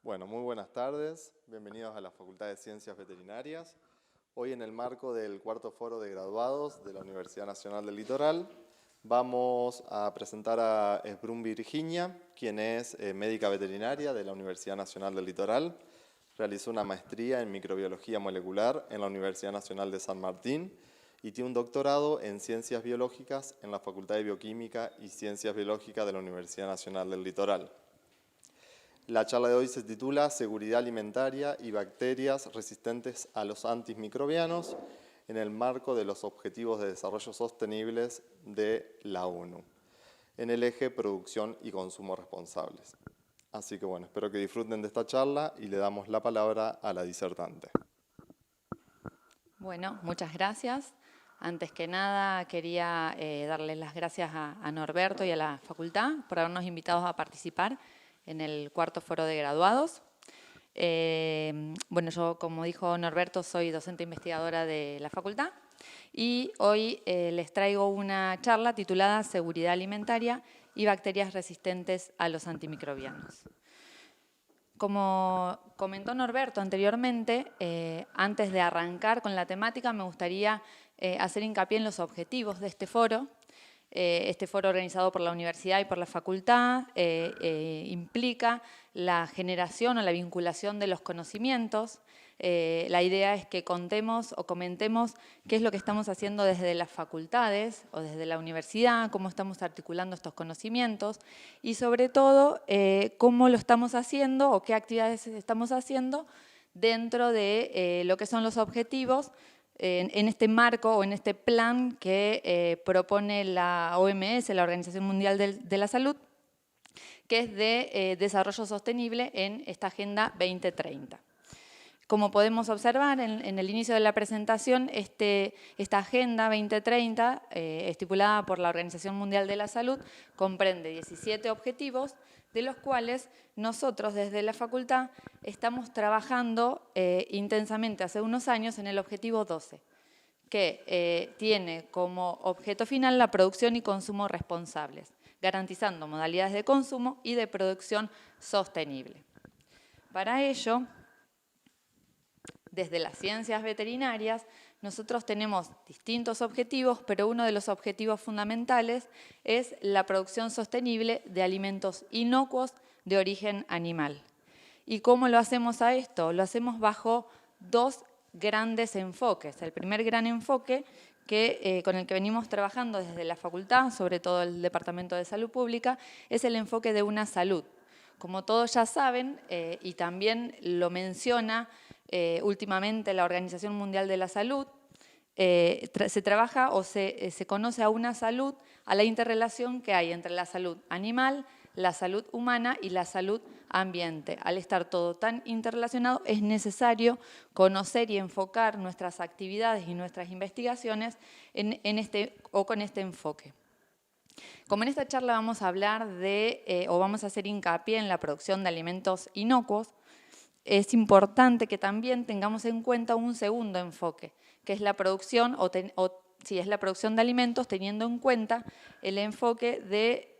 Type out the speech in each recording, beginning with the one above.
Bueno, muy buenas tardes. Bienvenidos a la Facultad de Ciencias Veterinarias. Hoy en el marco del cuarto foro de graduados de la Universidad Nacional del Litoral vamos a presentar a Esbrun Virginia, quien es médica veterinaria de la Universidad Nacional del Litoral. Realizó una maestría en microbiología molecular en la Universidad Nacional de San Martín y tiene un doctorado en ciencias biológicas en la Facultad de Bioquímica y Ciencias Biológicas de la Universidad Nacional del Litoral. La charla de hoy se titula Seguridad alimentaria y bacterias resistentes a los antimicrobianos en el marco de los Objetivos de Desarrollo Sostenibles de la ONU, en el eje producción y consumo responsables. Así que bueno, espero que disfruten de esta charla y le damos la palabra a la disertante. Bueno, muchas gracias. Antes que nada quería darles las gracias a Norberto y a la facultad por habernos invitado a participar en el cuarto foro de graduados. Bueno, yo, como dijo Norberto, soy docente investigadora de la facultad y hoy les traigo una charla titulada Seguridad alimentaria y bacterias resistentes a los antimicrobianos. Como comentó Norberto anteriormente, antes de arrancar con la temática, me gustaría hacer hincapié en los objetivos de este foro. Este foro organizado por la universidad y por la facultad implica la generación o la vinculación de los conocimientos. La idea es que contemos o comentemos qué es lo que estamos haciendo desde las facultades o desde la universidad, cómo estamos articulando estos conocimientos y sobre todo cómo lo estamos haciendo o qué actividades estamos haciendo dentro de lo que son los objetivos en este marco o en este plan que propone la OMS, la Organización Mundial de la Salud, que es de desarrollo sostenible en esta Agenda 2030. Como podemos observar en el inicio de la presentación, esta Agenda 2030, estipulada por la Organización Mundial de la Salud, comprende 17 objetivos, de los cuales nosotros desde la facultad estamos trabajando intensamente hace unos años en el objetivo 12, que tiene como objeto final la producción y consumo responsables, garantizando modalidades de consumo y de producción sostenible. Para ello, desde las ciencias veterinarias, nosotros tenemos distintos objetivos, pero uno de los objetivos fundamentales es la producción sostenible de alimentos inocuos de origen animal. ¿Y cómo lo hacemos a esto? Lo hacemos bajo dos grandes enfoques. El primer gran enfoque con el que venimos trabajando desde la facultad, sobre todo el Departamento de Salud Pública, es el enfoque de una salud. Como todos ya saben, y también lo menciona últimamente la Organización Mundial de la Salud, se trabaja o se conoce a una salud, a la interrelación que hay entre la salud animal, la salud humana y la salud ambiente. Al estar todo tan interrelacionado, es necesario conocer y enfocar nuestras actividades y nuestras investigaciones con este enfoque. Como en esta charla vamos a hablar o vamos a hacer hincapié en la producción de alimentos inocuos, es importante que también tengamos en cuenta un segundo enfoque, que es la producción es la producción de alimentos teniendo en cuenta el enfoque de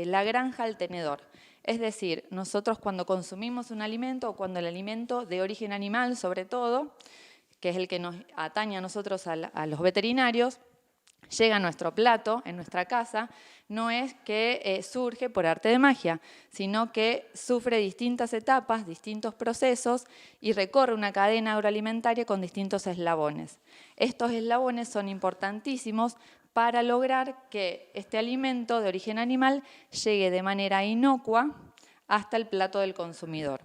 la granja al tenedor. Es decir, nosotros cuando consumimos un alimento o cuando el alimento de origen animal, sobre todo, que es el que nos atañe a nosotros, a los veterinarios, llega a nuestro plato, en nuestra casa, no es que surge por arte de magia, sino que sufre distintas etapas, distintos procesos y recorre una cadena agroalimentaria con distintos eslabones. Estos eslabones son importantísimos para lograr que este alimento de origen animal llegue de manera inocua hasta el plato del consumidor.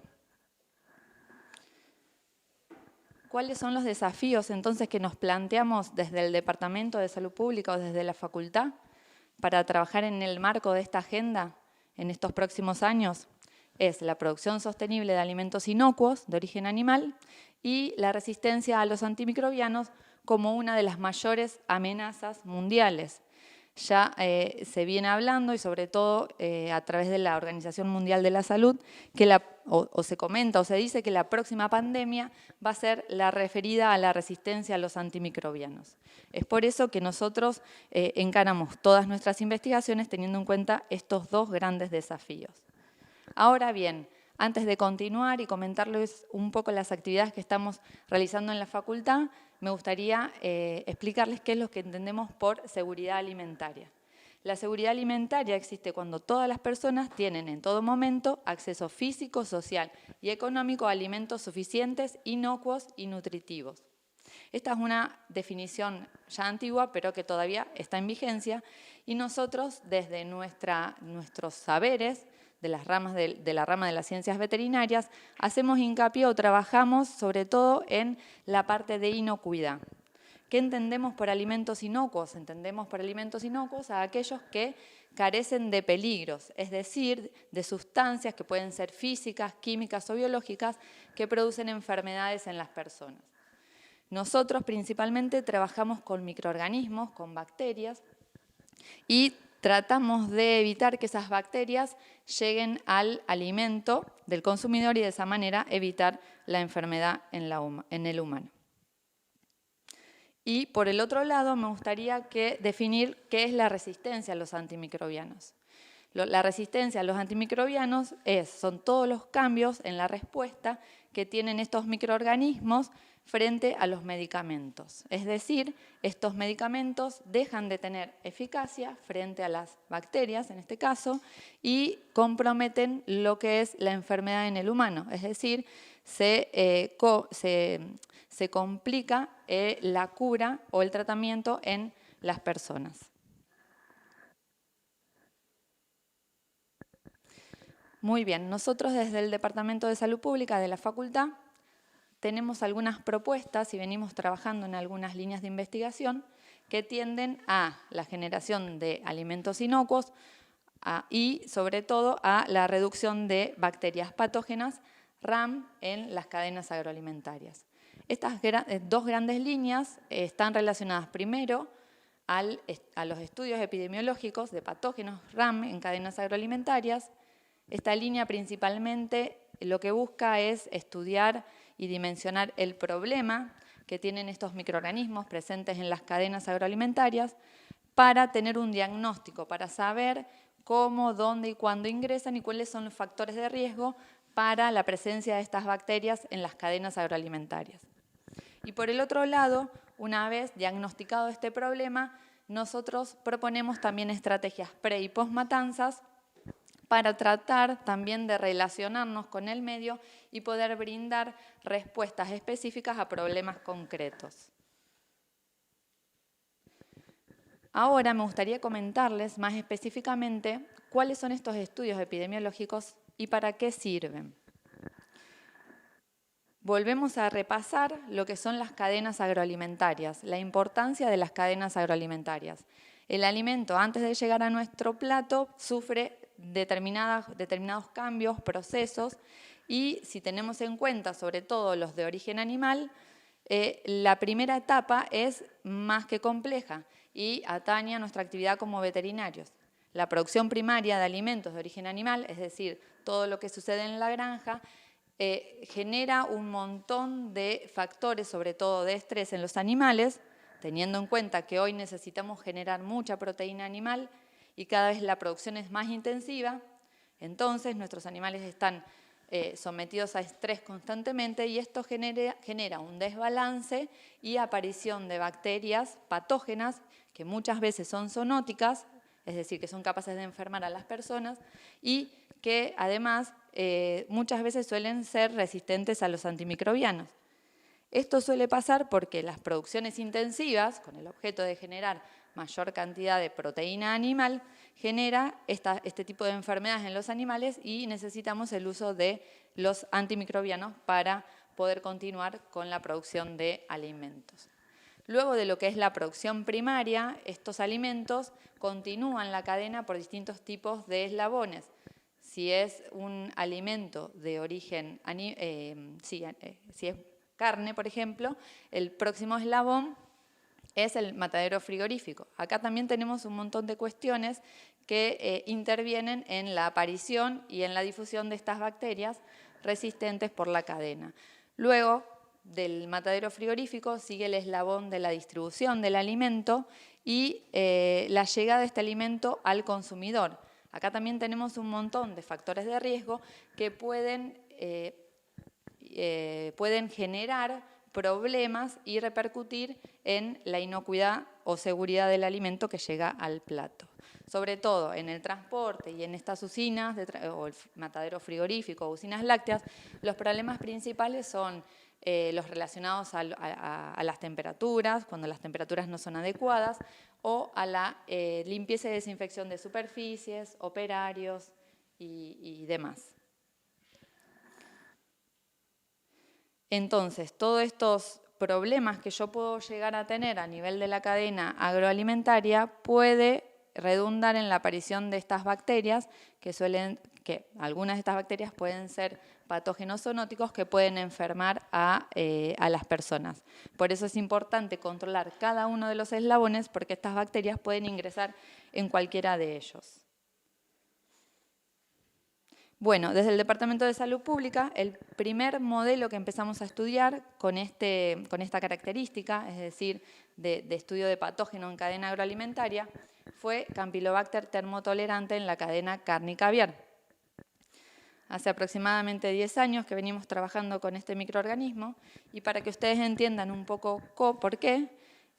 ¿Cuáles son los desafíos entonces que nos planteamos desde el Departamento de Salud Pública o desde la facultad para trabajar en el marco de esta agenda en estos próximos años? Es la producción sostenible de alimentos inocuos de origen animal y la resistencia a los antimicrobianos como una de las mayores amenazas mundiales. Ya se viene hablando y sobre todo a través de la Organización Mundial de la Salud, que se comenta o se dice que la próxima pandemia va a ser la referida a la resistencia a los antimicrobianos. Es por eso que nosotros encaramos todas nuestras investigaciones teniendo en cuenta estos dos grandes desafíos. Ahora bien, Antes de continuar y comentarles un poco las actividades que estamos realizando en la facultad, me gustaría explicarles qué es lo que entendemos por seguridad alimentaria. La seguridad alimentaria existe cuando todas las personas tienen en todo momento acceso físico, social y económico a alimentos suficientes, inocuos y nutritivos. Esta es una definición ya antigua, pero que todavía está en vigencia, y nosotros, desde nuestros saberes, de la rama de las ciencias veterinarias, hacemos hincapié o trabajamos sobre todo en la parte de inocuidad. ¿Qué entendemos por alimentos inocuos? Entendemos por alimentos inocuos a aquellos que carecen de peligros, es decir, de sustancias que pueden ser físicas, químicas o biológicas que producen enfermedades en las personas. Nosotros principalmente trabajamos con microorganismos, con bacterias, y tratamos de evitar que esas bacterias lleguen al alimento del consumidor y de esa manera evitar la enfermedad en el humano. Y por el otro lado, me gustaría definir qué es la resistencia a los antimicrobianos. La resistencia a los antimicrobianos son todos los cambios en la respuesta que tienen estos microorganismos frente a los medicamentos. Es decir, estos medicamentos dejan de tener eficacia frente a las bacterias, en este caso, y comprometen lo que es la enfermedad en el humano. Es decir, se complica la cura o el tratamiento en las personas. Muy bien, nosotros desde el Departamento de Salud Pública de la Facultad tenemos algunas propuestas y venimos trabajando en algunas líneas de investigación que tienden a la generación de alimentos inocuos y sobre todo a la reducción de bacterias patógenas RAM en las cadenas agroalimentarias. Estas dos grandes líneas están relacionadas primero a los estudios epidemiológicos de patógenos RAM en cadenas agroalimentarias. Esta línea principalmente lo que busca es estudiar y dimensionar el problema que tienen estos microorganismos presentes en las cadenas agroalimentarias para tener un diagnóstico, para saber cómo, dónde y cuándo ingresan y cuáles son los factores de riesgo para la presencia de estas bacterias en las cadenas agroalimentarias. Y por el otro lado, una vez diagnosticado este problema, nosotros proponemos también estrategias pre- y post-matanzas para tratar también de relacionarnos con el medio y poder brindar respuestas específicas a problemas concretos. Ahora me gustaría comentarles más específicamente cuáles son estos estudios epidemiológicos y para qué sirven. Volvemos a repasar lo que son las cadenas agroalimentarias, la importancia de las cadenas agroalimentarias. El alimento, antes de llegar a nuestro plato, sufre determinados cambios, procesos, y si tenemos en cuenta sobre todo los de origen animal, la primera etapa es más que compleja y atañe a nuestra actividad como veterinarios. La producción primaria de alimentos de origen animal, es decir, todo lo que sucede en la granja, genera un montón de factores, sobre todo de estrés en los animales, teniendo en cuenta que hoy necesitamos generar mucha proteína animal y cada vez la producción es más intensiva. Entonces nuestros animales están sometidos a estrés constantemente y esto genera un desbalance y aparición de bacterias patógenas que muchas veces son zoonóticas, es decir, que son capaces de enfermar a las personas y que además muchas veces suelen ser resistentes a los antimicrobianos. Esto suele pasar porque las producciones intensivas, con el objeto de generar mayor cantidad de proteína animal, genera este tipo de enfermedades en los animales y necesitamos el uso de los antimicrobianos para poder continuar con la producción de alimentos. Luego de lo que es la producción primaria, estos alimentos continúan la cadena por distintos tipos de eslabones. Si es un alimento de origen, si es carne, por ejemplo, el próximo eslabón es el matadero frigorífico. Acá también tenemos un montón de cuestiones que intervienen en la aparición y en la difusión de estas bacterias resistentes por la cadena. Luego del matadero frigorífico sigue el eslabón de la distribución del alimento y la llegada de este alimento al consumidor. Acá también tenemos un montón de factores de riesgo que pueden generar problemas y repercutir en la inocuidad o seguridad del alimento que llega al plato. Sobre todo en el transporte y en estas usinas, o el matadero frigorífico o usinas lácteas, los problemas principales son los relacionados a las temperaturas, cuando las temperaturas no son adecuadas, o a la limpieza y desinfección de superficies, operarios y demás. Entonces, todos estos problemas que yo puedo llegar a tener a nivel de la cadena agroalimentaria puede redundar en la aparición de estas bacterias que algunas de estas bacterias pueden ser patógenos zoonóticos que pueden enfermar a las personas. Por eso es importante controlar cada uno de los eslabones porque estas bacterias pueden ingresar en cualquiera de ellos. Bueno, desde el Departamento de Salud Pública, el primer modelo que empezamos a estudiar con esta característica, es decir, de estudio de patógeno en cadena agroalimentaria, fue Campylobacter termotolerante en la cadena carne-caviar. Hace aproximadamente 10 años que venimos trabajando con este microorganismo y para que ustedes entiendan un poco por qué,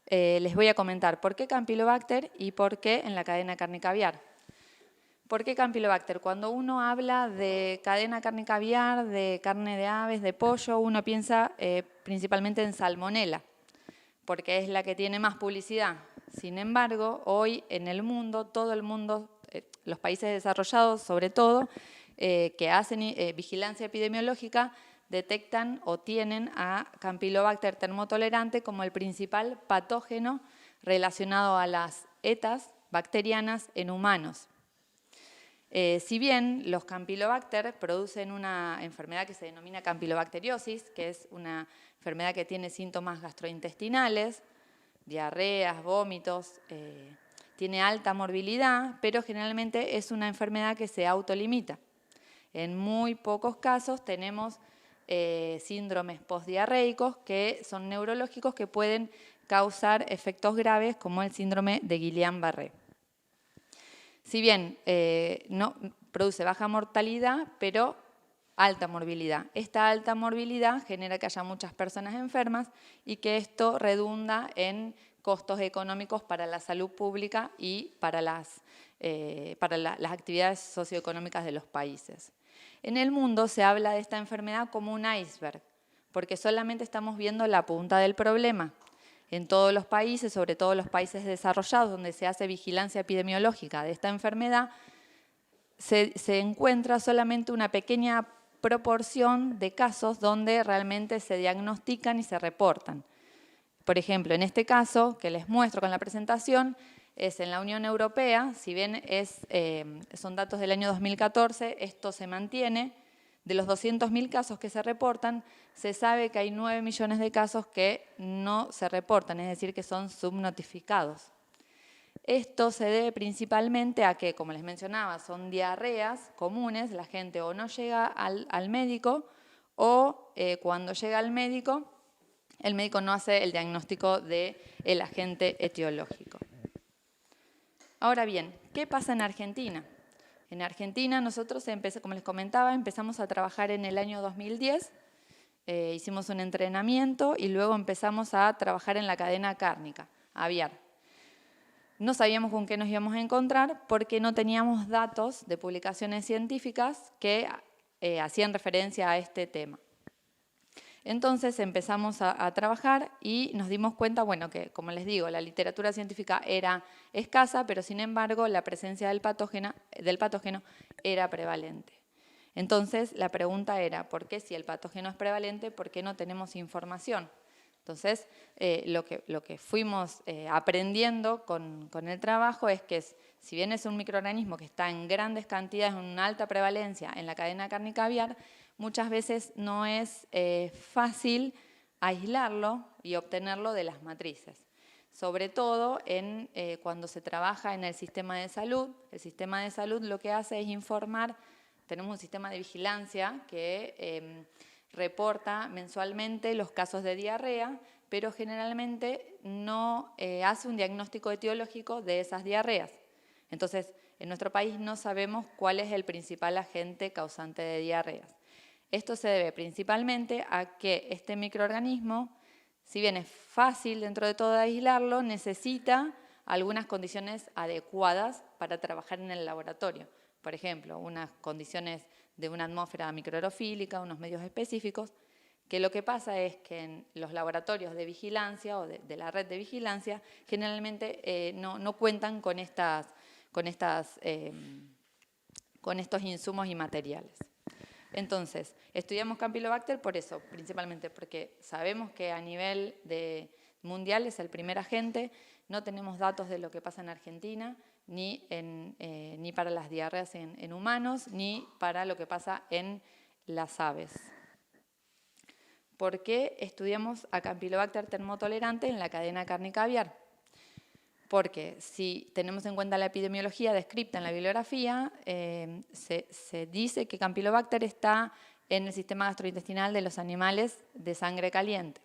les voy a comentar por qué Campylobacter y por qué en la cadena carne-caviar. ¿Por qué Campylobacter? Cuando uno habla de cadena carne-caviar, de carne de aves, de pollo, uno piensa principalmente en Salmonella, porque es la que tiene más publicidad. Sin embargo, hoy en el mundo, todo el mundo, los países desarrollados sobre todo, que hacen vigilancia epidemiológica, detectan o tienen a Campylobacter termotolerante como el principal patógeno relacionado a las ETAs bacterianas en humanos. Si bien los Campylobacter producen una enfermedad que se denomina campylobacteriosis, que es una enfermedad que tiene síntomas gastrointestinales, diarreas, vómitos, tiene alta morbilidad, pero generalmente es una enfermedad que se autolimita. En muy pocos casos tenemos síndromes postdiarreicos que son neurológicos que pueden causar efectos graves como el síndrome de Guillain-Barré. Si bien no produce baja mortalidad, pero alta morbilidad. Esta alta morbilidad genera que haya muchas personas enfermas y que esto redunda en costos económicos para la salud pública y para las actividades socioeconómicas de los países. En el mundo se habla de esta enfermedad como un iceberg, porque solamente estamos viendo la punta del problema. En todos los países, sobre todo los países desarrollados, donde se hace vigilancia epidemiológica de esta enfermedad, se encuentra solamente una pequeña proporción de casos donde realmente se diagnostican y se reportan. Por ejemplo, en este caso que les muestro con la presentación, es en la Unión Europea, si bien son datos del año 2014, esto se mantiene. De los 200.000 casos que se reportan, se sabe que hay 9 millones de casos que no se reportan, es decir, que son subnotificados. Esto se debe principalmente a que, como les mencionaba, son diarreas comunes, la gente o no llega al médico o cuando llega al médico, el médico no hace el diagnóstico del agente etiológico. Ahora bien, ¿qué pasa en Argentina? En Argentina nosotros, como les comentaba, empezamos a trabajar en el año 2010, hicimos un entrenamiento y luego empezamos a trabajar en la cadena cárnica, aviar. No sabíamos con qué nos íbamos a encontrar porque no teníamos datos de publicaciones científicas que hacían referencia a este tema. Entonces empezamos a trabajar y nos dimos cuenta, bueno, que como les digo, la literatura científica era escasa, pero sin embargo la presencia del patógeno era prevalente. Entonces la pregunta era, ¿por qué si el patógeno es prevalente, por qué no tenemos información? Entonces lo que fuimos aprendiendo con el trabajo es que si bien es un microorganismo que está en grandes cantidades, en una alta prevalencia en la cadena carne-caviar, muchas veces no es fácil aislarlo y obtenerlo de las matrices. Sobre todo cuando se trabaja en el sistema de salud. El sistema de salud lo que hace es informar, tenemos un sistema de vigilancia que reporta mensualmente los casos de diarrea, pero generalmente no hace un diagnóstico etiológico de esas diarreas. Entonces, en nuestro país no sabemos cuál es el principal agente causante de diarreas. Esto se debe principalmente a que este microorganismo, si bien es fácil dentro de todo aislarlo, necesita algunas condiciones adecuadas para trabajar en el laboratorio. Por ejemplo, unas condiciones de una atmósfera microaerofílica, unos medios específicos, que lo que pasa es que en los laboratorios de vigilancia o de la red de vigilancia generalmente no cuentan con estos insumos y materiales. Entonces, estudiamos Campylobacter por eso, principalmente porque sabemos que a nivel mundial es el primer agente, no tenemos datos de lo que pasa en Argentina, ni para las diarreas en humanos, ni para lo que pasa en las aves. ¿Por qué estudiamos a Campylobacter termotolerante en la cadena cárnica aviar? Porque si tenemos en cuenta la epidemiología descrita en la bibliografía, se dice que Campylobacter está en el sistema gastrointestinal de los animales de sangre caliente.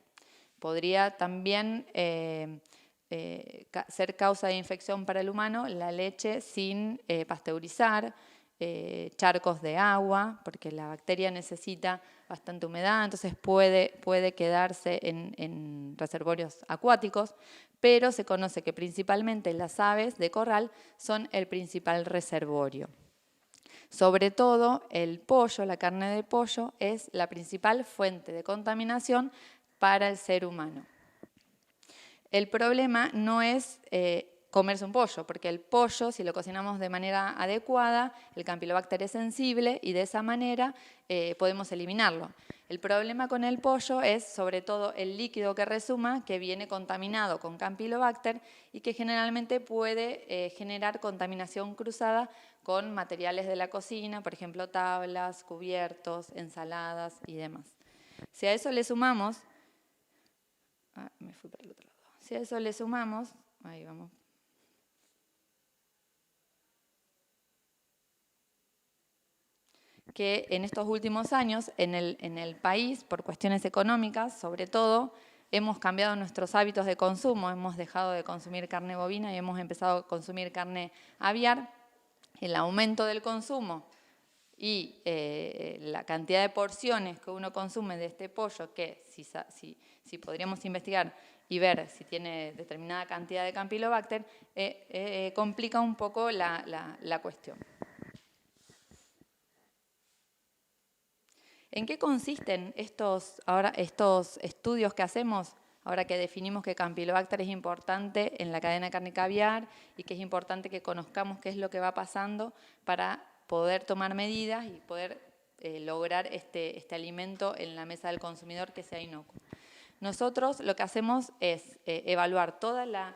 Podría también ser causa de infección para el humano la leche sin pasteurizar, charcos de agua, porque la bacteria necesita bastante humedad, entonces puede quedarse en reservorios acuáticos, pero se conoce que principalmente las aves de corral son el principal reservorio. Sobre todo el pollo, la carne de pollo, es la principal fuente de contaminación para el ser humano. El problema no es comerse un pollo, porque el pollo, si lo cocinamos de manera adecuada, el Campylobacter es sensible y de esa manera podemos eliminarlo. El problema con el pollo es sobre todo el líquido que resuma, que viene contaminado con Campylobacter y que generalmente puede generar contaminación cruzada con materiales de la cocina, por ejemplo tablas, cubiertos, ensaladas y demás. Si a eso le sumamos, ahí vamos. Que en estos últimos años en el país, por cuestiones económicas, sobre todo, hemos cambiado nuestros hábitos de consumo, hemos dejado de consumir carne bovina y hemos empezado a consumir carne aviar. El aumento del consumo y la cantidad de porciones que uno consume de este pollo, que si podríamos investigar y ver si tiene determinada cantidad de Campylobacter, complica un poco la cuestión. ¿En qué consisten estos estudios que hacemos? Ahora que definimos que Campylobacter es importante en la cadena cárnica aviar y que es importante que conozcamos qué es lo que va pasando para poder tomar medidas y poder lograr este alimento en la mesa del consumidor que sea inocuo. Nosotros lo que hacemos es evaluar toda la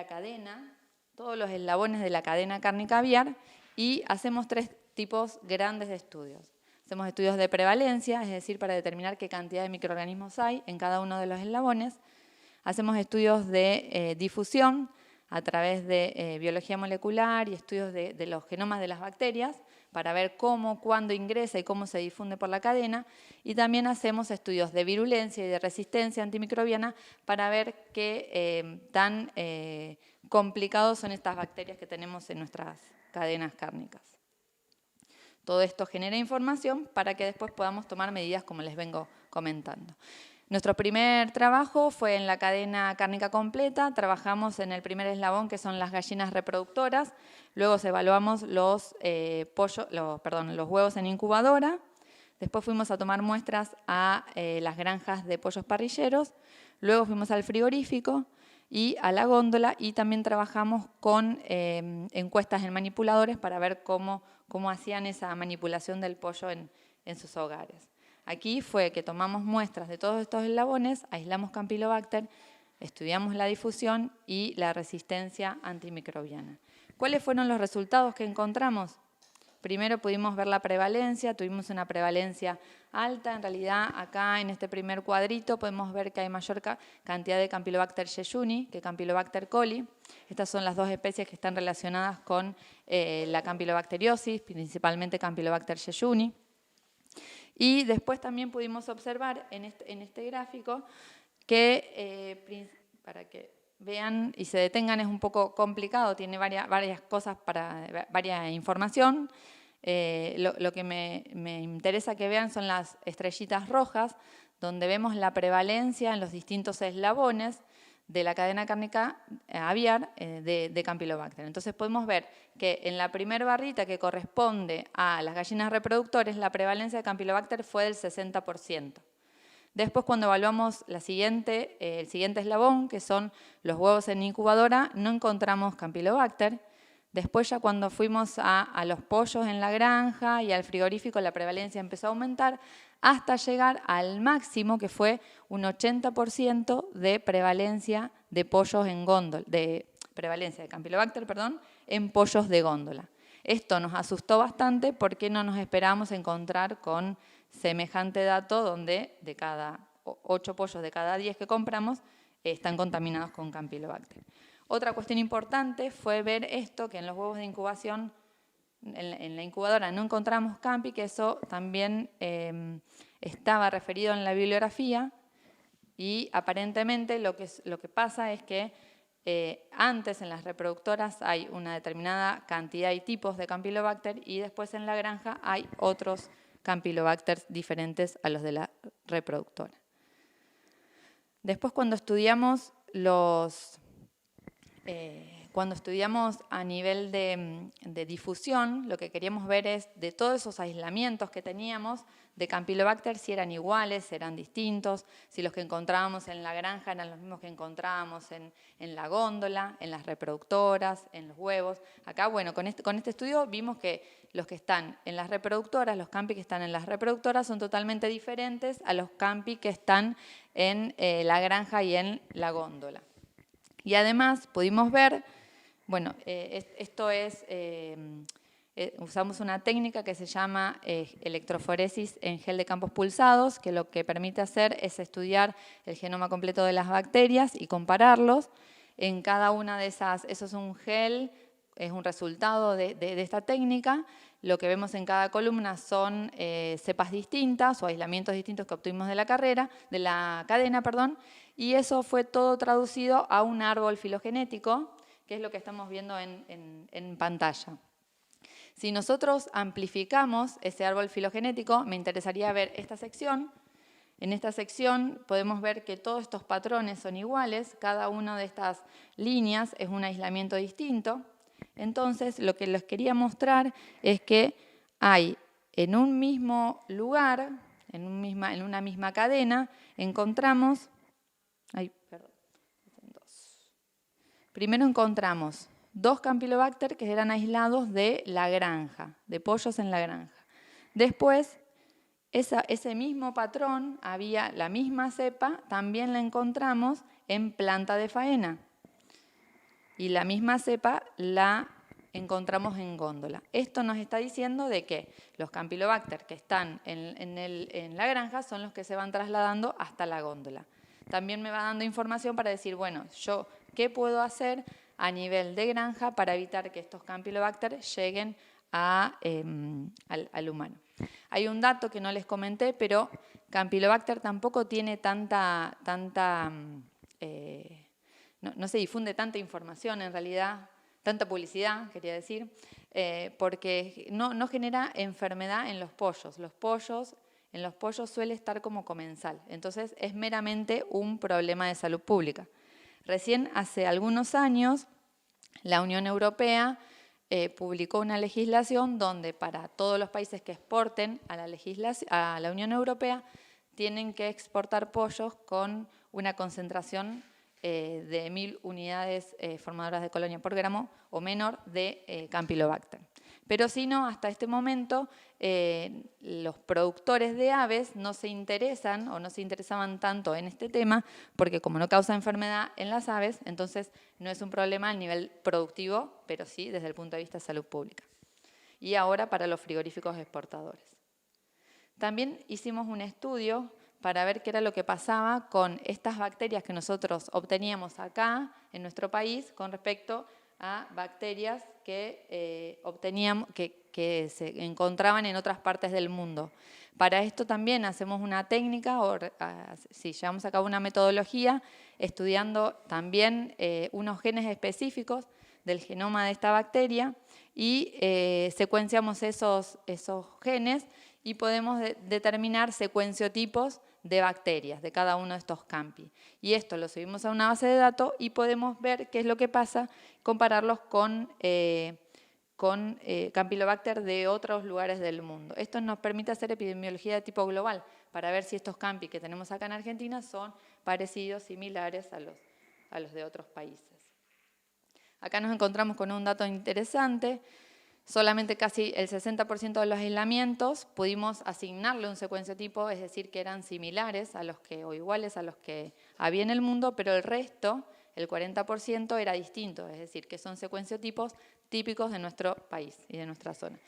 cadena, todos los eslabones de la cadena cárnica aviar y hacemos 3 tipos grandes de estudios. Hacemos estudios de prevalencia, es decir, para determinar qué cantidad de microorganismos hay en cada uno de los eslabones. Hacemos estudios de difusión a través de biología molecular y estudios de los genomas de las bacterias para ver cómo, cuándo ingresa y cómo se difunde por la cadena. Y también hacemos estudios de virulencia y de resistencia antimicrobiana para ver qué tan complicados son estas bacterias que tenemos en nuestras cadenas cárnicas. Todo esto genera información para que después podamos tomar medidas como les vengo comentando. Nuestro primer trabajo fue en la cadena cárnica completa. Trabajamos en el primer eslabón, que son las gallinas reproductoras. Luego evaluamos los huevos en incubadora. Después fuimos a tomar muestras a las granjas de pollos parrilleros. Luego fuimos al frigorífico y a la góndola, y también trabajamos con encuestas en manipuladores para ver cómo hacían esa manipulación del pollo en sus hogares. Aquí fue que tomamos muestras de todos estos eslabones, aislamos Campylobacter, estudiamos la difusión y la resistencia antimicrobiana. ¿Cuáles fueron los resultados que encontramos? Primero pudimos ver la prevalencia, tuvimos una prevalencia alta. En realidad, acá en este primer cuadrito podemos ver que hay mayor cantidad de Campylobacter jejuni que Campylobacter coli. Estas son las 2 especies que están relacionadas con la campylobacteriosis, principalmente Campylobacter jejuni. Y después también pudimos observar en este gráfico que, para que vean y se detengan es un poco complicado, tiene varias cosas, varias información. Lo que me interesa que vean son las estrellitas rojas, donde vemos la prevalencia en los distintos eslabones de la cadena cárnica aviar de Campylobacter. Entonces podemos ver que en la primera barrita que corresponde a las gallinas reproductores, la prevalencia de Campylobacter fue del 60%. Después, cuando evaluamos el siguiente eslabón, que son los huevos en incubadora, no encontramos Campylobacter. Después, ya cuando fuimos a los pollos en la granja y al frigorífico, la prevalencia empezó a aumentar hasta llegar al máximo, que fue un 80% de prevalencia de pollos en góndola, de prevalencia de Campylobacter, perdón, en pollos de góndola. Esto nos asustó bastante porque no nos esperábamos encontrar con semejante dato donde de cada 8 pollos de cada 10 que compramos están contaminados con Campylobacter. Otra cuestión importante fue ver esto, que en los huevos de incubación, en la incubadora no encontramos Campi, que eso también estaba referido en la bibliografía, y aparentemente lo que pasa es que antes en las reproductoras hay una determinada cantidad y tipos de Campylobacter y después en la granja hay otros Campylobacter diferentes a los de la reproductora. Después cuando estudiamos a nivel de difusión, lo que queríamos ver es de todos esos aislamientos que teníamos de Campylobacter, si eran iguales, si eran distintos, si los que encontrábamos en la granja eran los mismos que encontrábamos en la góndola, en las reproductoras, en los huevos. Acá, bueno, con este estudio vimos que los que están en las reproductoras, los campi que están en las reproductoras son totalmente diferentes a los campi que están en la granja y en la góndola. Y además pudimos ver, bueno, esto es, usamos una técnica que se llama electroforesis en gel de campos pulsados, que lo que permite hacer es estudiar el genoma completo de las bacterias y compararlos. En cada una de esas, eso es un gel, es un resultado de esta técnica. Lo que vemos en cada columna son cepas distintas o aislamientos distintos que obtuvimos de la cadena, y eso fue todo traducido a un árbol filogenético, que es lo que estamos viendo en pantalla. Si nosotros amplificamos ese árbol filogenético, me interesaría ver esta sección. En esta sección podemos ver que todos estos patrones son iguales, cada una de estas líneas es un aislamiento distinto. Entonces, lo que les quería mostrar es que hay en un mismo lugar, en una misma cadena, encontramos... Primero encontramos 2 Campylobacter que eran aislados de la granja, de pollos en la granja. Después, ese mismo patrón, había la misma cepa, también la encontramos en planta de faena. Y la misma cepa la encontramos en góndola. Esto nos está diciendo de que los Campylobacter que están en la granja son los que se van trasladando hasta la góndola. También me va dando información para decir, bueno, yo qué puedo hacer a nivel de granja para evitar que estos Campylobacter lleguen al humano. Hay un dato que no les comenté, pero Campylobacter tampoco tiene no se difunde tanta información en realidad, tanta publicidad, quería decir, porque no genera enfermedad en los pollos. En los pollos suele estar como comensal, entonces es meramente un problema de salud pública. Recién hace algunos años la Unión Europea publicó una legislación donde para todos los países que exporten a la Unión Europea tienen que exportar pollos con una concentración de 1000 unidades formadoras de colonia por gramo o menor de Campylobacter. Pero si no, hasta este momento los productores de aves no se interesan o no se interesaban tanto en este tema porque como no causa enfermedad en las aves, entonces no es un problema a nivel productivo, pero sí desde el punto de vista de salud pública. Y ahora para los frigoríficos exportadores. También hicimos un estudio para ver qué era lo que pasaba con estas bacterias que nosotros obteníamos acá en nuestro país con respecto a bacterias que que se encontraban en otras partes del mundo. Para esto también hacemos una técnica, llevamos a cabo una metodología, estudiando también unos genes específicos del genoma de esta bacteria y secuenciamos esos genes y podemos determinar secuenciotipos de bacterias de cada uno de estos campi. Y esto lo subimos a una base de datos y podemos ver qué es lo que pasa, compararlos con Campylobacter de otros lugares del mundo. Esto nos permite hacer epidemiología de tipo global para ver si estos campi que tenemos acá en Argentina son parecidos, similares a los de otros países. Acá nos encontramos con un dato interesante. Solamente casi el 60% de los aislamientos pudimos asignarle un secuenciotipo, es decir, que eran similares a los que, o iguales a los que había en el mundo, pero el resto, el 40%, era distinto, es decir, que son secuenciotipos típicos de nuestro país y de nuestra zona.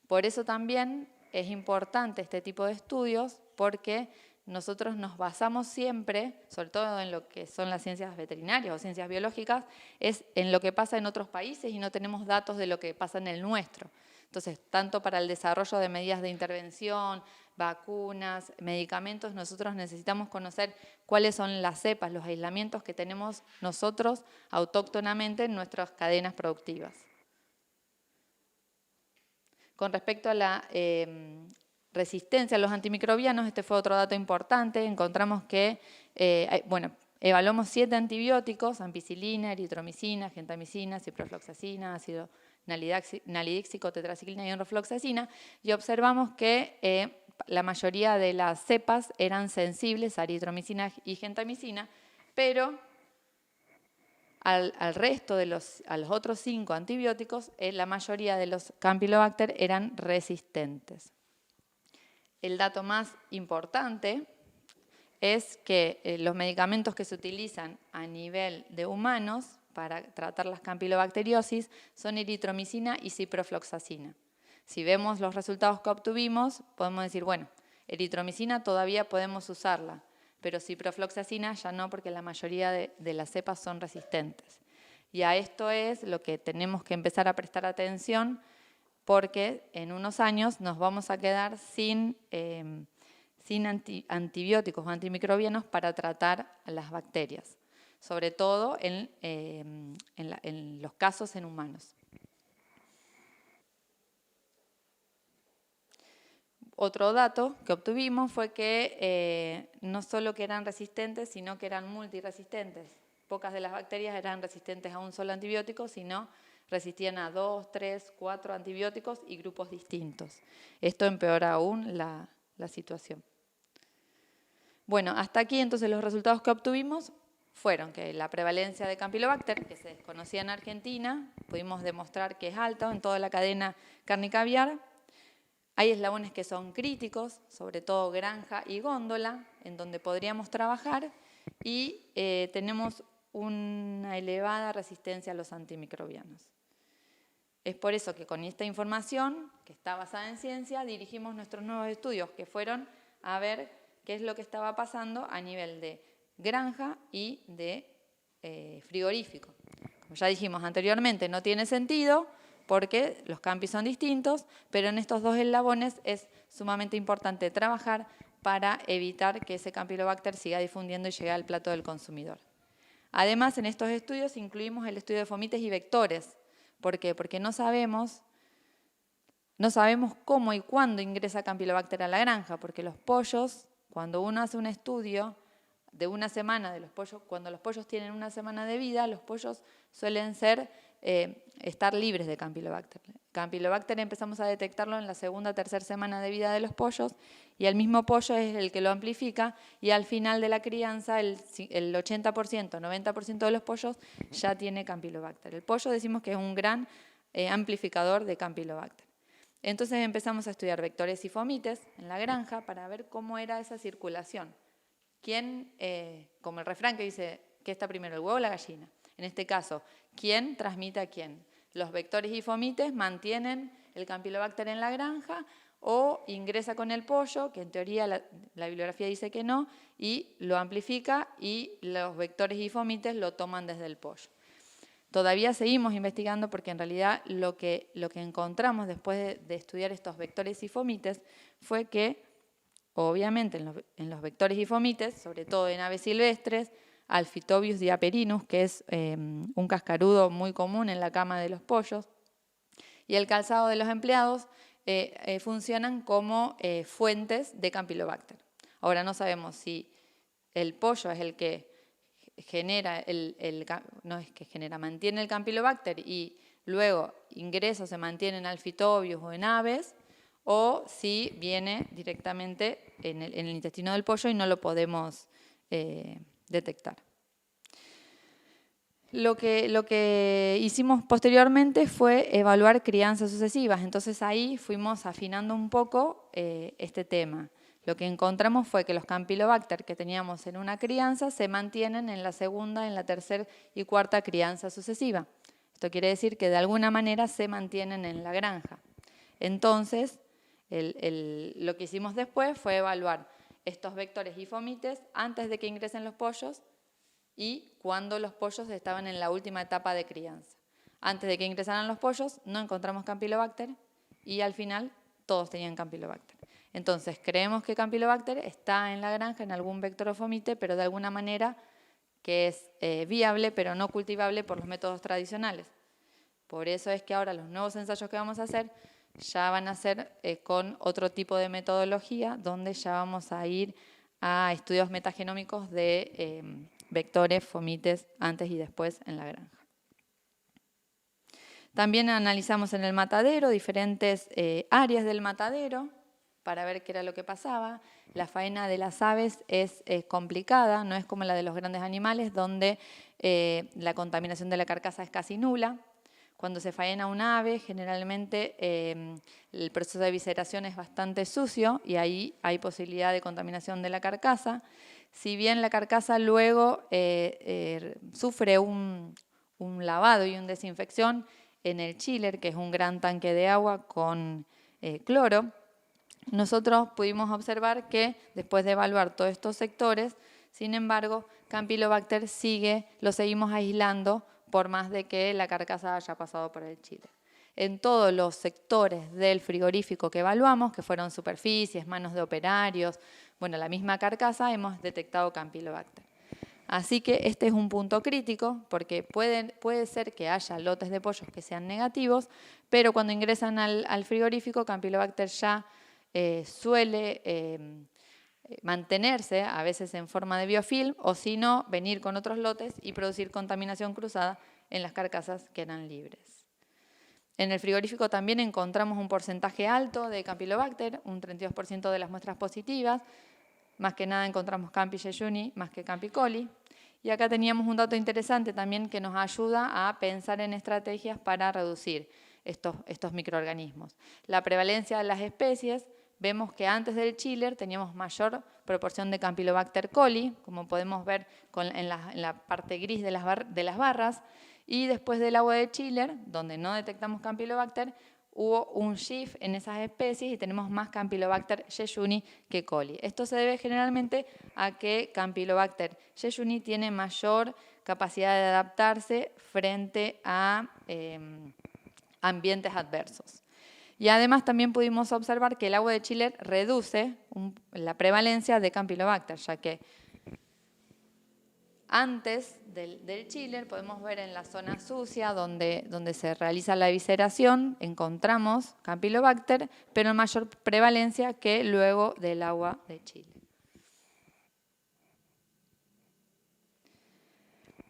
Por eso también es importante este tipo de estudios, porque nosotros nos basamos siempre, sobre todo en lo que son las ciencias veterinarias o ciencias biológicas, es en lo que pasa en otros países y no tenemos datos de lo que pasa en el nuestro. Entonces, tanto para el desarrollo de medidas de intervención, vacunas, medicamentos, nosotros necesitamos conocer cuáles son las cepas, los aislamientos que tenemos nosotros autóctonamente en nuestras cadenas productivas. Con respecto a la resistencia a los antimicrobianos, este fue otro dato importante. Encontramos que, evaluamos 7 antibióticos: ampicilina, eritromicina, gentamicina, ciprofloxacina, ácido nalidíxico, tetraciclina y enrofloxacina, y observamos que la mayoría de las cepas eran sensibles a eritromicina y gentamicina, pero al resto de los otros 5 antibióticos, la mayoría de los Campylobacter eran resistentes. El dato más importante es que los medicamentos que se utilizan a nivel de humanos para tratar las campylobacteriosis son eritromicina y ciprofloxacina. Si vemos los resultados que obtuvimos, podemos decir, bueno, eritromicina todavía podemos usarla, pero ciprofloxacina ya no, porque la mayoría de las cepas son resistentes. Y a esto es lo que tenemos que empezar a prestar atención, porque en unos años nos vamos a quedar sin antibióticos o antimicrobianos para tratar a las bacterias, sobre todo en los casos en humanos. Otro dato que obtuvimos fue que no solo que eran resistentes, sino que eran multiresistentes. Pocas de las bacterias eran resistentes a un solo antibiótico, sino resistían a 2, 3, 4 antibióticos y grupos distintos. Esto empeora aún la situación. Bueno, hasta aquí entonces los resultados que obtuvimos fueron que la prevalencia de Campylobacter, que se desconocía en Argentina, pudimos demostrar que es alta en toda la cadena carne y caviar. Hay eslabones que son críticos, sobre todo granja y góndola, en donde podríamos trabajar, y tenemos una elevada resistencia a los antimicrobianos. Es por eso que con esta información, que está basada en ciencia, dirigimos nuestros nuevos estudios, que fueron a ver qué es lo que estaba pasando a nivel de granja y de frigorífico. Como ya dijimos anteriormente, no tiene sentido porque los campi son distintos, pero en estos dos eslabones es sumamente importante trabajar para evitar que ese Campylobacter siga difundiendo y llegue al plato del consumidor. Además, en estos estudios incluimos el estudio de fomites y vectores. ¿Por qué? Porque no sabemos cómo y cuándo ingresa Campylobacter a la granja, porque los pollos, cuando uno hace un estudio de una semana de los pollos, cuando los pollos tienen una semana de vida, los pollos suelen estar libres de Campylobacter. Campylobacter empezamos a detectarlo en la segunda, tercera semana de vida de los pollos, y el mismo pollo es el que lo amplifica, y al final de la crianza el 80%, 90% de los pollos ya tiene Campylobacter. El pollo decimos que es un gran amplificador de Campylobacter. Entonces empezamos a estudiar vectores y fomites en la granja para ver cómo era esa circulación. ¿Quién, como el refrán que dice, ¿qué está primero, el huevo o la gallina? En este caso, ¿quién transmite a quién? ¿Los vectores y fomites mantienen el Campylobacter en la granja o ingresa con el pollo, que en teoría la bibliografía dice que no, y lo amplifica, y los vectores y fomites lo toman desde el pollo? Todavía seguimos investigando porque en realidad lo que encontramos después de estudiar estos vectores y fomites fue que, obviamente, en los vectores y fomites, sobre todo en aves silvestres, Alphitobius diaperinus, que es un cascarudo muy común en la cama de los pollos, y el calzado de los empleados funcionan como fuentes de Campylobacter. Ahora no sabemos si el pollo es el que genera mantiene el Campylobacter y luego ingresa o se mantiene en Alphitobius o en aves, o si viene directamente en el intestino del pollo y no lo podemos detectar. Lo que hicimos posteriormente fue evaluar crianzas sucesivas, entonces ahí fuimos afinando un poco este tema. Lo que encontramos fue que los Campylobacter que teníamos en una crianza se mantienen en la segunda, en la tercera y cuarta crianza sucesiva. Esto quiere decir que de alguna manera se mantienen en la granja. Entonces, lo que hicimos después fue evaluar estos vectores y fomites antes de que ingresen los pollos y cuando los pollos estaban en la última etapa de crianza. Antes de que ingresaran los pollos no encontramos Campylobacter y al final todos tenían Campylobacter. Entonces creemos que Campylobacter está en la granja en algún vector o fomite, pero de alguna manera que es viable pero no cultivable por los métodos tradicionales. Por eso es que ahora los nuevos ensayos que vamos a hacer ya van a ser con otro tipo de metodología, donde ya vamos a ir a estudios metagenómicos de vectores, fomites, antes y después en la granja. También analizamos en el matadero diferentes áreas del matadero para ver qué era lo que pasaba. La faena de las aves es complicada, no es como la de los grandes animales, donde la contaminación de la carcasa es casi nula. Cuando se faena un ave, generalmente el proceso de visceración es bastante sucio y ahí hay posibilidad de contaminación de la carcasa. Si bien la carcasa luego sufre un lavado y una desinfección en el chiller, que es un gran tanque de agua con cloro, nosotros pudimos observar que después de evaluar todos estos sectores, sin embargo, Campylobacter lo seguimos aislando por más de que la carcasa haya pasado por el chiller. En todos los sectores del frigorífico que evaluamos, que fueron superficies, manos de operarios, bueno, la misma carcasa, hemos detectado Campylobacter. Así que este es un punto crítico porque puede ser que haya lotes de pollos que sean negativos, pero cuando ingresan al frigorífico, Campylobacter ya suele mantenerse, a veces en forma de biofilm, o si no, venir con otros lotes y producir contaminación cruzada en las carcasas que eran libres. En el frigorífico también encontramos un porcentaje alto de Campylobacter, un 32% de las muestras positivas. Más que nada encontramos Campi jejuni más que Campi coli. Y acá teníamos un dato interesante también que nos ayuda a pensar en estrategias para reducir estos microorganismos. La prevalencia de las especies, vemos que antes del chiller teníamos mayor proporción de Campylobacter coli, como podemos ver en la parte gris de las barras, y después del agua de chiller, donde no detectamos Campylobacter, hubo un shift en esas especies y tenemos más Campylobacter jejuni que coli. Esto se debe generalmente a que Campylobacter jejuni tiene mayor capacidad de adaptarse frente a ambientes adversos. Y además también pudimos observar que el agua de chiller reduce la prevalencia de Campylobacter, ya que antes del chiller podemos ver en la zona sucia donde se realiza la evisceración, encontramos Campylobacter, pero en mayor prevalencia que luego del agua de chiller.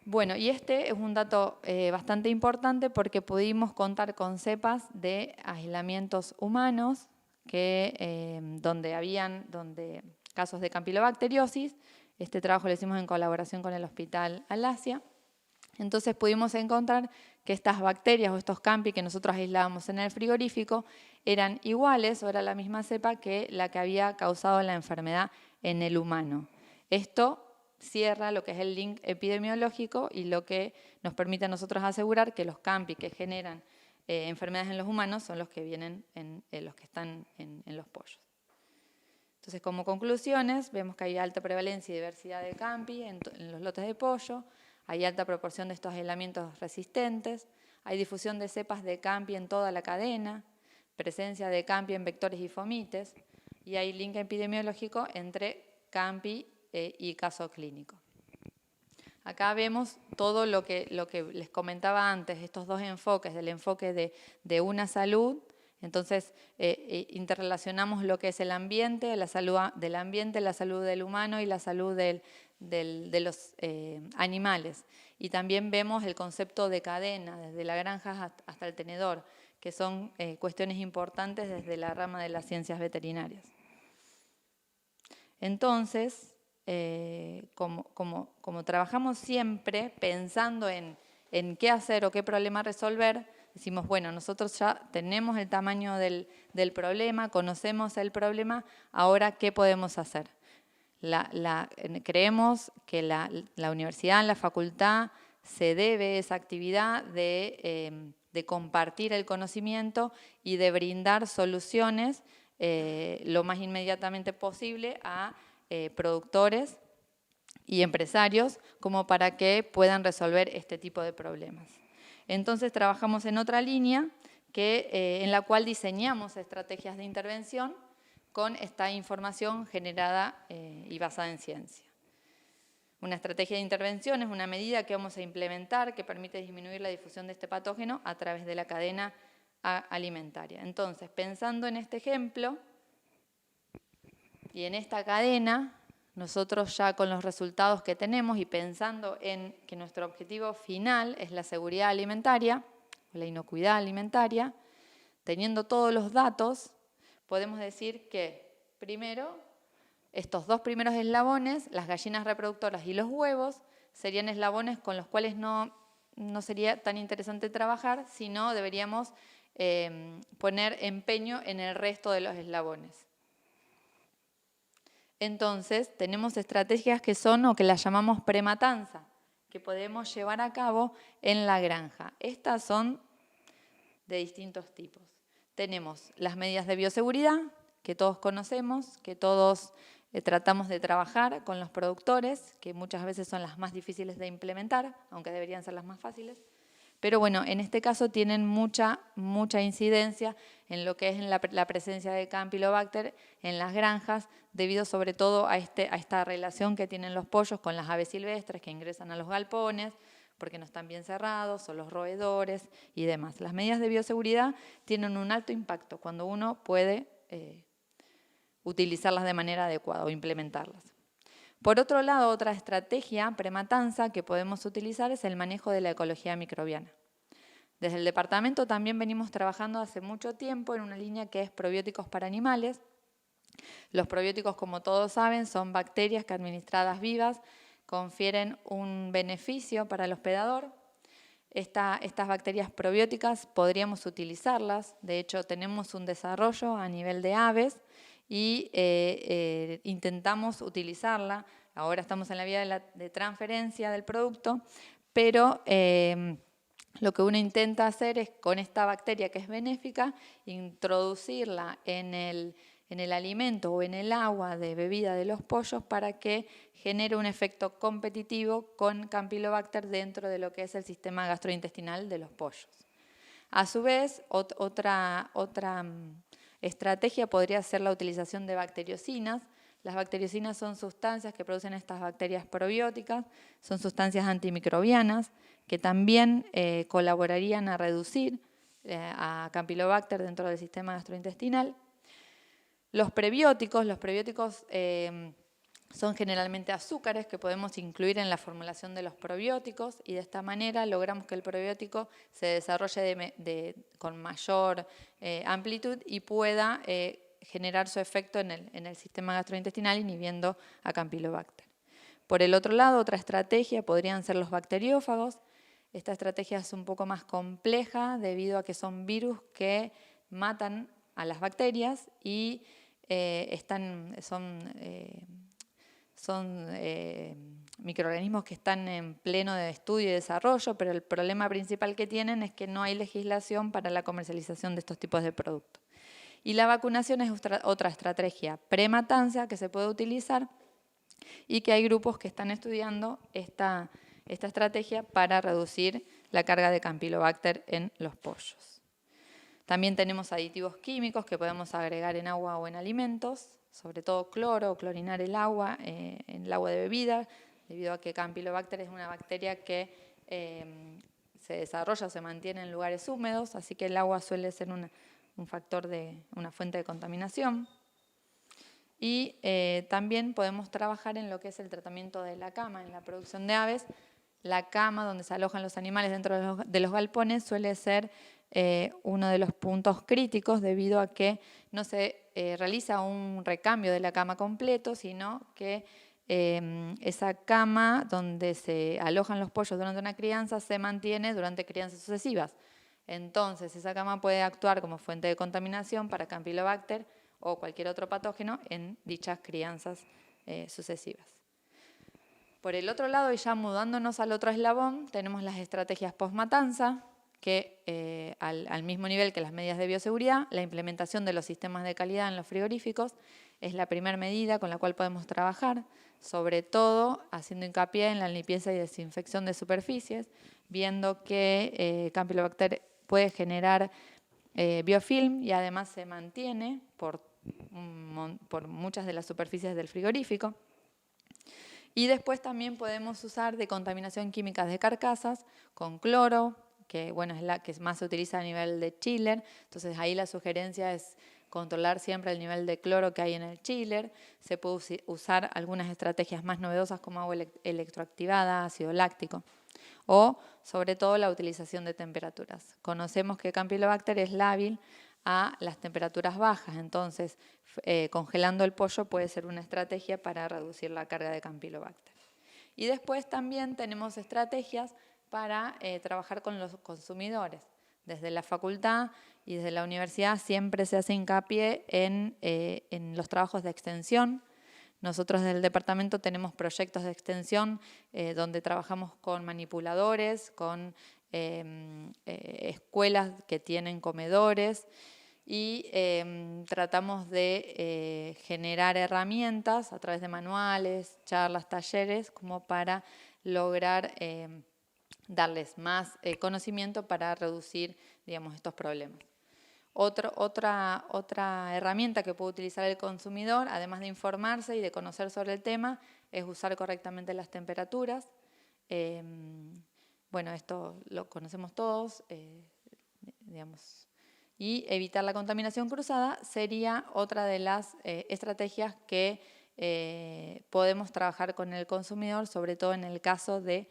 Bueno, y este es un dato bastante importante porque pudimos contar con cepas de aislamientos humanos donde casos de campilobacteriosis. Este trabajo lo hicimos en colaboración con el Hospital Alasia. Entonces pudimos encontrar que estas bacterias o estos campi que nosotros aislábamos en el frigorífico eran iguales o era la misma cepa que la que había causado la enfermedad en el humano. Esto cierra lo que es el link epidemiológico y lo que nos permite a nosotros asegurar que los campi que generan enfermedades en los humanos son los que vienen los que están en los pollos. Entonces, como conclusiones, vemos que hay alta prevalencia y diversidad de campi en los lotes de pollo. hay alta proporción de estos aislamientos resistentes, hay difusión de cepas de CAMPI en toda la cadena, presencia de CAMPI en vectores y fomites, y hay link epidemiológico entre CAMPI y caso clínico. Acá vemos todo lo que les comentaba antes, estos dos enfoques, del enfoque de una salud. Entonces, interrelacionamos lo que es el ambiente, la salud del ambiente, la salud del humano y la salud de los animales. Y también vemos el concepto de cadena, desde la granja hasta el tenedor, que son cuestiones importantes desde la rama de las ciencias veterinarias. Entonces, como trabajamos siempre pensando en qué hacer o qué problema resolver, decimos, bueno, nosotros ya tenemos el tamaño del problema, conocemos el problema, ahora, ¿qué podemos hacer? Creemos que la universidad, la facultad, se debe esa actividad de compartir el conocimiento y de brindar soluciones lo más inmediatamente posible a productores y empresarios como para que puedan resolver este tipo de problemas. Entonces trabajamos en otra línea en la cual diseñamos estrategias de intervención con esta información generada y basada en ciencia. Una estrategia de intervención es una medida que vamos a implementar que permite disminuir la difusión de este patógeno a través de la cadena alimentaria. Entonces, pensando en este ejemplo y en esta cadena, nosotros ya con los resultados que tenemos y pensando en que nuestro objetivo final es la seguridad alimentaria, o la inocuidad alimentaria, teniendo todos los datos, podemos decir que, primero, estos dos primeros eslabones, las gallinas reproductoras y los huevos, serían eslabones con los cuales no sería tan interesante trabajar, sino deberíamos poner empeño en el resto de los eslabones. Entonces, tenemos estrategias que son o que las llamamos prematanza, que podemos llevar a cabo en la granja. Estas son de distintos tipos. Tenemos las medidas de bioseguridad, que todos conocemos, que todos tratamos de trabajar con los productores, que muchas veces son las más difíciles de implementar, aunque deberían ser las más fáciles. Pero bueno, en este caso tienen mucha incidencia en lo que es la presencia de Campylobacter en las granjas, debido sobre todo a esta relación que tienen los pollos con las aves silvestres que ingresan a los galpones, porque no están bien cerrados, o los roedores y demás. Las medidas de bioseguridad tienen un alto impacto cuando uno puede utilizarlas de manera adecuada o implementarlas. Por otro lado, otra estrategia prematanza que podemos utilizar es el manejo de la ecología microbiana. Desde el departamento también venimos trabajando hace mucho tiempo en una línea que es probióticos para animales. Los probióticos, como todos saben, son bacterias que administradas vivas confieren un beneficio para el hospedador. Estas bacterias probióticas podríamos utilizarlas, de hecho tenemos un desarrollo a nivel de aves y intentamos utilizarla. Ahora estamos en la vía de transferencia del producto, pero lo que uno intenta hacer es, con esta bacteria que es benéfica, introducirla en el alimento o en el agua de bebida de los pollos para que genere un efecto competitivo con Campylobacter dentro de lo que es el sistema gastrointestinal de los pollos. A su vez, otra estrategia podría ser la utilización de bacteriocinas. Las bacteriocinas son sustancias que producen estas bacterias probióticas, son sustancias antimicrobianas que también colaborarían a reducir a Campylobacter dentro del sistema gastrointestinal. Los prebióticos son generalmente azúcares que podemos incluir en la formulación de los probióticos y de esta manera logramos que el probiótico se desarrolle con mayor amplitud y pueda generar su efecto en el sistema gastrointestinal inhibiendo a Campylobacter. Por el otro lado, otra estrategia podrían ser los bacteriófagos. Esta estrategia es un poco más compleja debido a que son virus que matan a las bacterias y son microorganismos que están en pleno de estudio y desarrollo, pero el problema principal que tienen es que no hay legislación para la comercialización de estos tipos de productos. Y la vacunación es otra estrategia prematanza que se puede utilizar y que hay grupos que están estudiando esta esta estrategia para reducir la carga de Campylobacter en los pollos. También tenemos aditivos químicos que podemos agregar en agua o en alimentos, sobre todo cloro o clorinar el agua en el agua de bebida, debido a que Campylobacter es una bacteria que se desarrolla, se mantiene en lugares húmedos, así que el agua suele ser un factor una fuente de contaminación. Y también podemos trabajar en lo que es el tratamiento de la cama, en la producción de aves. La cama donde se alojan los animales dentro de los galpones suele ser uno de los puntos críticos debido a que no se realiza un recambio de la cama completo, sino que esa cama donde se alojan los pollos durante una crianza se mantiene durante crianzas sucesivas. Entonces, esa cama puede actuar como fuente de contaminación para Campylobacter o cualquier otro patógeno en dichas crianzas sucesivas. Por el otro lado, y ya mudándonos al otro eslabón, tenemos las estrategias post-matanza, que al mismo nivel que las medidas de bioseguridad, la implementación de los sistemas de calidad en los frigoríficos es la primera medida con la cual podemos trabajar, sobre todo haciendo hincapié en la limpieza y desinfección de superficies, viendo que Campylobacter puede generar biofilm y además se mantiene por muchas de las superficies del frigorífico. Y después también podemos usar decontaminación química de carcasas con cloro, que bueno, es la que más se utiliza a nivel de chiller. Entonces ahí la sugerencia es controlar siempre el nivel de cloro que hay en el chiller. Se puede usar algunas estrategias más novedosas como agua electroactivada, ácido láctico. O sobre todo la utilización de temperaturas. Conocemos que Campylobacter es lábil a las temperaturas bajas, entonces congelando el pollo puede ser una estrategia para reducir la carga de Campylobacter. Y después también tenemos estrategias para trabajar con los consumidores. Desde la facultad y desde la universidad siempre se hace hincapié en los trabajos de extensión. Nosotros desde el departamento tenemos proyectos de extensión donde trabajamos con manipuladores, con escuelas que tienen comedores y tratamos de generar herramientas a través de manuales, charlas, talleres, como para lograr darles más conocimiento para reducir, digamos, estos problemas. Otra herramienta que puede utilizar el consumidor, además de informarse y de conocer sobre el tema, es usar correctamente las temperaturas. Bueno, esto lo conocemos todos, digamos. Y evitar la contaminación cruzada sería otra de las estrategias que podemos trabajar con el consumidor, sobre todo en el caso de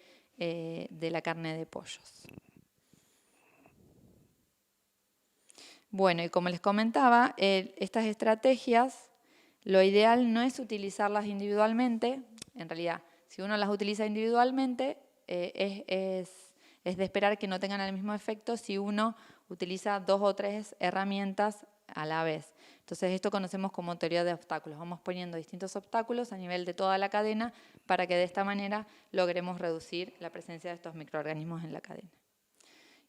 la carne de pollos. Bueno, y como les comentaba, estas estrategias, lo ideal no es utilizarlas individualmente. En realidad, si uno las utiliza individualmente, es de esperar que no tengan el mismo efecto si uno utiliza 2 o 3 herramientas a la vez. Entonces, esto conocemos como teoría de obstáculos. Vamos poniendo distintos obstáculos a nivel de toda la cadena para que de esta manera logremos reducir la presencia de estos microorganismos en la cadena.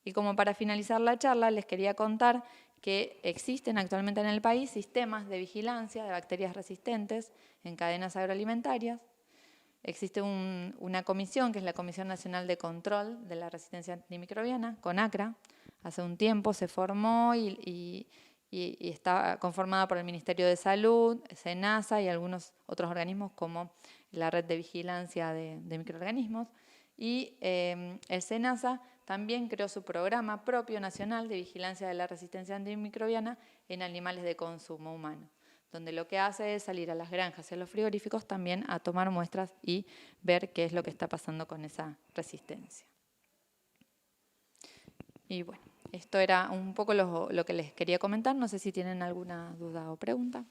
Y como para finalizar la charla, les quería contar que existen actualmente en el país sistemas de vigilancia de bacterias resistentes en cadenas agroalimentarias. Existe una comisión, que es la Comisión Nacional de Control de la Resistencia Antimicrobiana, CONACRA. Hace un tiempo se formó y está conformada por el Ministerio de Salud, SENASA y algunos otros organismos como la Red de Vigilancia de Microorganismos. Y el SENASA también creó su programa propio nacional de vigilancia de la resistencia antimicrobiana en animales de consumo humano, donde lo que hace es salir a las granjas y a los frigoríficos también a tomar muestras y ver qué es lo que está pasando con esa resistencia. Y bueno, esto era un poco lo que les quería comentar. No sé si tienen alguna duda o pregunta.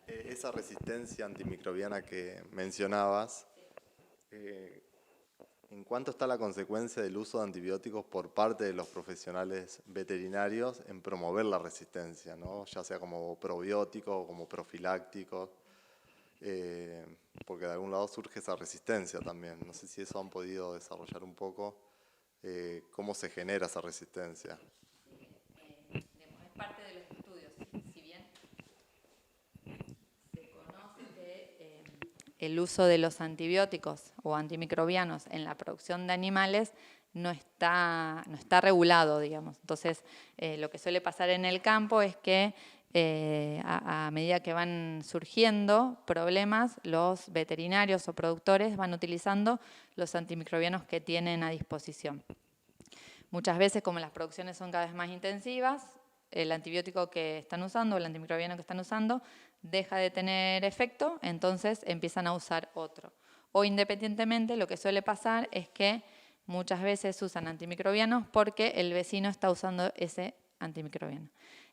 Esa resistencia antimicrobiana que mencionabas, ¿en cuánto está la consecuencia del uso de antibióticos por parte de los profesionales veterinarios en promover la resistencia, ¿no? Ya sea como probióticos o como profilácticos? Porque de algún lado surge esa resistencia también. No sé si eso han podido desarrollar un poco, cómo se genera esa resistencia. parte de los estudios. Si bien se conoce que el uso de los antibióticos o antimicrobianos en la producción de animales no está regulado, digamos. Entonces, lo que suele pasar en el campo es que a medida que van surgiendo problemas, los veterinarios o productores van utilizando los antimicrobianos que tienen a disposición. Muchas veces, como las producciones son cada vez más intensivas, el antibiótico que están usando, el antimicrobiano que están usando, deja de tener efecto, entonces empiezan a usar otro. O independientemente, lo que suele pasar es que muchas veces usan antimicrobianos porque el vecino está usando ese antimicrobiano.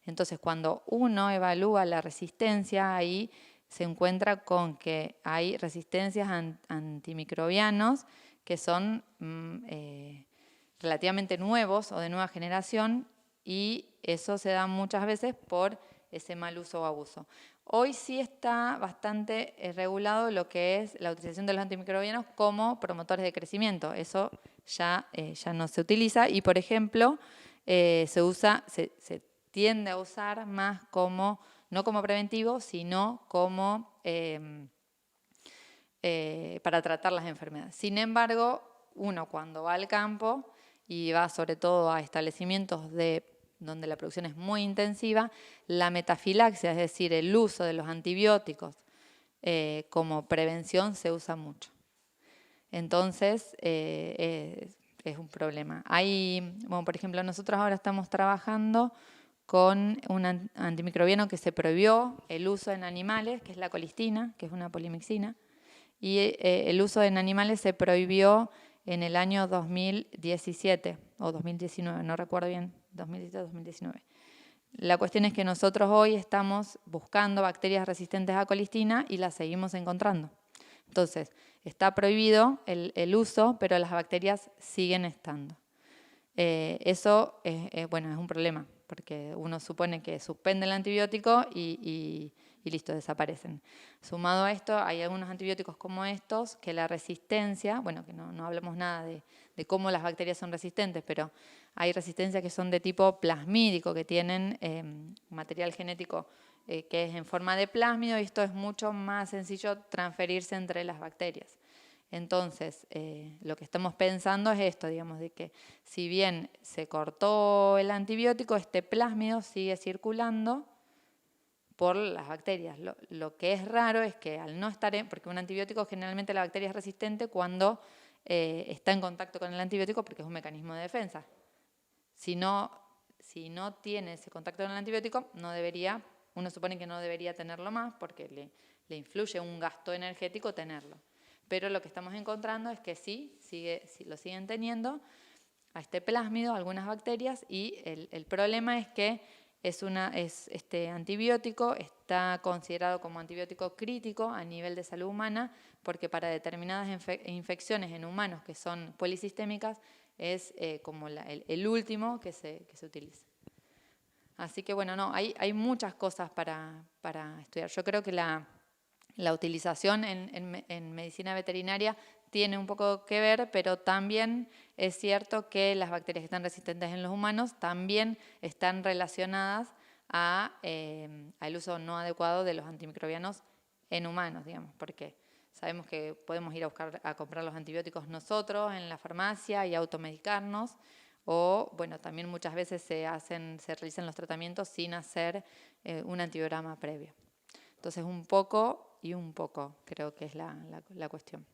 Entonces, cuando uno evalúa la resistencia, ahí se encuentra con que hay resistencias a antimicrobianos que son relativamente nuevos o de nueva generación, y eso se da muchas veces por ese mal uso o abuso. Hoy sí está bastante regulado lo que es la utilización de los antimicrobianos como promotores de crecimiento. Eso ya no se utiliza y, por ejemplo, se tiende a usar más como, no como preventivo, sino como para tratar las enfermedades. Sin embargo, uno cuando va al campo y va sobre todo a establecimientos donde la producción es muy intensiva, la metafilaxia, es decir, el uso de los antibióticos como prevención se usa mucho. Entonces, es un problema. Bueno, por ejemplo, nosotros ahora estamos trabajando con un antimicrobiano que se prohibió el uso en animales, que es la colistina, que es una polimixina, y el uso en animales se prohibió en el año 2017 o 2019, no recuerdo bien, 2017 o 2019. La cuestión es que nosotros hoy estamos buscando bacterias resistentes a colistina y las seguimos encontrando. Entonces, está prohibido el uso, pero las bacterias siguen estando. Eso bueno, es un problema, porque uno supone que suspende el antibiótico y listo, desaparecen. Sumado a esto, hay algunos antibióticos como estos que la resistencia, bueno, que no hablamos nada de cómo las bacterias son resistentes, pero hay resistencias que son de tipo plasmídico, que tienen material genético que es en forma de plásmido, y esto es mucho más sencillo transferirse entre las bacterias. Entonces, lo que estamos pensando es esto, digamos, de que si bien se cortó el antibiótico, este plásmido sigue circulando por las bacterias. Lo que es raro es que al no estar, porque un antibiótico generalmente la bacteria es resistente cuando está en contacto con el antibiótico porque es un mecanismo de defensa. Si no tiene ese contacto con el antibiótico, uno supone que no debería tenerlo más porque le influye un gasto energético tenerlo. Pero lo que estamos encontrando es que sí lo siguen teniendo a este plásmido algunas bacterias, y el problema es que este antibiótico está considerado como antibiótico crítico a nivel de salud humana, porque para determinadas infecciones en humanos que son polisistémicas es como el último que se utiliza. Así que bueno, hay muchas cosas para estudiar. Yo creo que la utilización en medicina veterinaria tiene un poco que ver, pero también es cierto que las bacterias que están resistentes en los humanos también están relacionadas al uso no adecuado de los antimicrobianos en humanos, digamos, porque sabemos que podemos ir a comprar los antibióticos nosotros en la farmacia y automedicarnos, o bueno, también muchas veces se realizan los tratamientos sin hacer un antibiograma previo. Entonces, un poco creo que es la cuestión.